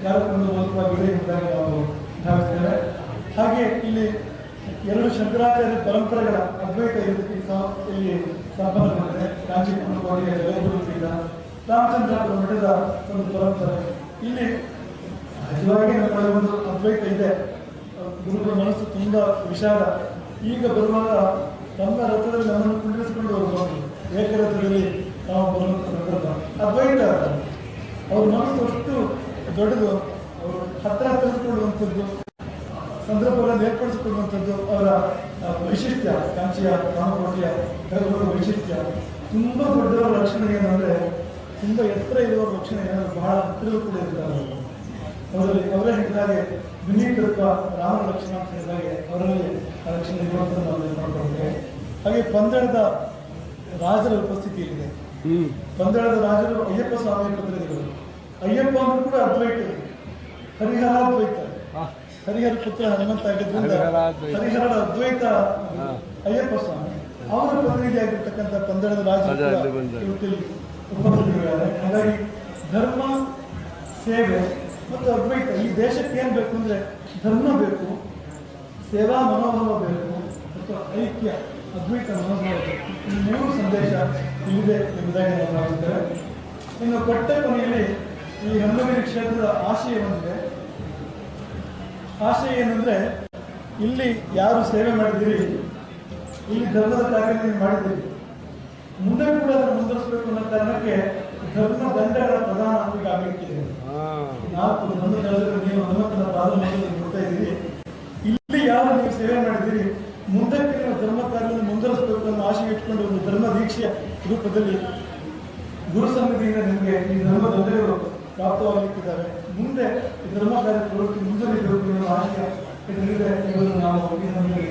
ಕಾರ್ಯಕ್ರಮದ ಮೂಲಕವಾಗಿ ನಾವು ಭಾವಿಸ್ತೇವೆ. ಹಾಗೆ ಇಲ್ಲಿ 2 ಶಂಕರಾಚಾರ್ಯ ಪರಂಪರೆಗಳ ಅದ್ವೈತ ಇಲ್ಲಿ ಸಂಪನ್ನಗೊಂಡಿದೆ. ಕಾಂಚೀಪುರ ಜಗದ್ಗುರುಪೀಠ, ರಾಮಚಂದ್ರಾಪುರ ಮಠದ ಒಂದು ಪರಂಪರೆ. ಇಲ್ಲಿ ಸಹಜವಾಗಿ ನಮ್ಮ ಒಂದು ಅದ್ವೈತ ಇದೆ. ಗುರುಗಳ ಮನಸ್ಸು ತುಂಬ ವಿಶಾಲ. ಈಗ ಬರುವಾಗ ತಮ್ಮ ರಥದಲ್ಲಿ ನಮ್ಮನ್ನು ಕುಂಡಿರಿಸಿಕೊಂಡು ಹೋಗಬಹುದು. ಏಕರಥದಲ್ಲಿ ನಾವು ಬರುವಂಥ ಸಂದರ್ಭ ಅದ್ವೈತ. ಅವ್ರ ಮನಸ್ಸು ಅಷ್ಟು ದೊಡ್ಡದು. ಅವರು ಹತ್ತಿರ ತಿಳಿದುಕೊಳ್ಳುವಂಥದ್ದು, ಸಂದರ್ಭಗಳನ್ನು ಏರ್ಪಡಿಸಿಕೊಳ್ಳುವಂಥದ್ದು ಅವರ ವೈಶಿಷ್ಟ್ಯ. ಕಾಂಚಿಯ ರಾಮಕೋಟೆಯ ಕೈಗೊಳ್ಳುವ ವೈಶಿಷ್ಟ್ಯ. ತುಂಬ ದೊಡ್ಡವರ ಲಕ್ಷಣ ಏನಂದರೆ, ತುಂಬ ಎತ್ತರ ಇರುವ ಲಕ್ಷಣ ಏನಾದರೂ ಬಹಳ ಹತ್ತಿರ ಕೂಡ ಇರ್ತಾರೆ. ಅವರೇ ಹೇಳಿದಾಗೆ ವಿನೀತತ್ವ ರಾಮ ಲಕ್ಷಣ ಅಂತ ಹೇಳಿದಾಗೆ ಅವರಲ್ಲಿ ಆ ಲಕ್ಷಣ ಇರುವಂಥದ್ದು ನಾವು ನೋಡ್ಕೊಳ್ತೇವೆ. ಹಾಗೆ ಪಂದಳದ ರಾಜರ ಉಪಸ್ಥಿತಿ ಇಲ್ಲಿದೆ. ಪಂದಳದ ರಾಜರು ಅಯ್ಯಪ್ಪ ಸ್ವಾಮಿ ಪ್ರತಿನಿಧಿಗಳು. ಅಯ್ಯಪ್ಪ ಅಂದ್ರೂ ಕೂಡ ಅದ್ವೈತ, ಹರಿಹರ ಅದ್ವೈತ. ಹರಿಹರ ಪುತ್ರ ಹನುಮಂತ ಆಗಿದ್ದರಿಂದ ಹರಿಹರದ ಅದ್ವೈತ ಅಯ್ಯಪ್ಪ ಸ್ವಾಮಿ. ಅವರ ಪ್ರತಿನಿಧಿಯಾಗಿರ್ತಕ್ಕಂಥ ಪಂದಳದ ರಾಜರು ಉಪಸ್ಥಿತಿಗಳಿದ್ದಾರೆ. ಹಾಗಾಗಿ ಧರ್ಮ, ಸೇವೆ ಮತ್ತು ಅದ್ವೈತ, ಈ ದೇಶಕ್ಕೆ ಏನು ಬೇಕು ಅಂದರೆ ಧರ್ಮ ಬೇಕು, ಸೇವಾ ಮನೋಭಾವ ಬೇಕು ಮತ್ತು ಐಕ್ಯ, ಅದ್ವೈತ ಮನೋಭಾವ ಬೇಕು. ಈ 3 ಸಂದೇಶ ಇಲ್ಲಿದೆ ಎಂಬುದಾಗಿ ನಾವು ಭಾವಿಸ್ತೇವೆ. ಇನ್ನು ಕೊಟ್ಟ ಕೊನೆಯಲ್ಲಿ ಈ ಹನುಮಗಿರಿ ಕ್ಷೇತ್ರದ ಆಶಯ ಒಂದಿದೆ. ಆಶಯ ಏನಂದರೆ, ಇಲ್ಲಿ ಯಾರು ಸೇವೆ ಮಾಡಿದ್ದೀರಿ, ಇಲ್ಲಿ ಧರ್ಮದ ಕಾರ್ಯ ನೀವು ಮಾಡಿದ್ದೀರಿ, ಮುಂದೆ ಕೂಡ ಅದನ್ನು ಮುಂದುವರಿಸಬೇಕು ಅನ್ನೋ ಕಾರಣಕ್ಕೆ ಧರ್ಮ ದಂಡಗಳ ಪ್ರಧಾನ ಈಗ ಆಗಲಿಕ್ಕಿದೆ. 4 ಧರ್ಮದಲ್ಲಿ ನೀವು ಹನುಮಂತನ ಪಾದಮೂಲದಲ್ಲಿ ಕೊಡ್ತಾ ಇದ್ದೀರಿ. ಇಲ್ಲಿ ಯಾರು ನೀವು ಸೇವೆ ಮಾಡಿದ್ದೀರಿ, ಮುಂದಕ್ಕೆ ನೀವು ಧರ್ಮ ಕಾರ್ಯವನ್ನು ಮುಂದುವರಿಸಬೇಕು ಅನ್ನೋ ಆಶೆ ಇಟ್ಕೊಂಡು ಒಂದು ಧರ್ಮ ದೀಕ್ಷೆಯ ರೂಪದಲ್ಲಿ ಗುರು ಸಮಿತಿಯಿಂದ ನಿಮಗೆ ಈ ಧರ್ಮ ದಂಡಗಳು ಪ್ರಾಪ್ತವಾಗಲಿಕ್ಕಿದ್ದಾರೆ. ಮುಂದೆ ಈ ಧರ್ಮ ಕಾರ್ಯ ಪ್ರವೃತ್ತಿ ಮುಂದುವರಿಸಬೇಕು ಅನ್ನೋ ಆಶಯ ಇಟ್ಟರಿದೆ ಎಂಬುದನ್ನು ನಾವು ಈ ನಮಗೆ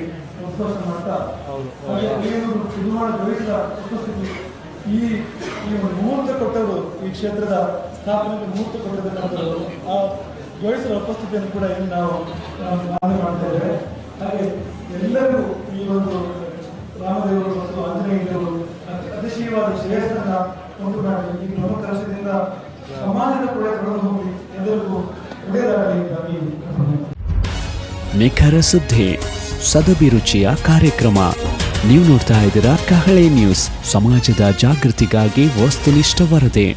ಉತ್ಕರ್ಷ ಮಾಡ್ತಾ, ಹಾಗೆ ಚುನಾವಣಾ ಜೋಯಿಸರ ಉಪಸ್ಥಿತಿ, ಈ ಒಂದು ಮುಹೂರ್ತ ಕೊಟ್ಟವರು, ಈ ಕ್ಷೇತ್ರದ ಸ್ಥಾಪನೆಗೆ ಮುಹೂರ್ತ ಕೊಟ್ಟಿರ್ತಕ್ಕಂಥದ್ದು, ಆ ಜೋಯಿಸರ ಉಪಸ್ಥಿತಿಯನ್ನು ಕೂಡ ಇಲ್ಲಿ ನಾವು ಮಾನ್ಯ ಮಾಡ್ತಾ ಇದ್ದೇವೆ. ಹಾಗೆ ಎಲ್ಲರೂ ಈ ಒಂದು ರಾಮದೇವರು ಮತ್ತು ಆಂಜನೇಯ ದೇವರು ಅತಿಶಯವಾದ ಶ್ರೇಯಸ್ಸನ್ನು ಉಂಟು ಮಾಡಿ ಈ ಪ್ರಮುಖದಿಂದ ಸಮಾಜದ ಕೂಡ ತೊಡಗು ಹೋಗಿ ಎಲ್ಲರಿಗೂ ಒಳ್ಳೆಯದಾಗಲಿ. ನಿಖರ ಸುದ್ದಿ, ಸದಭಿರುಚಿಯ ಕಾರ್ಯಕ್ರಮ. ನೀವು ನೋಡ್ತಾ ಇದ್ದೀರಾ ಕಹಳೆ ನ್ಯೂಸ್, ಸಮಾಜದ ಜಾಗೃತಿಗಾಗಿ ವಸ್ತುನಿಷ್ಠ ವರದಿ.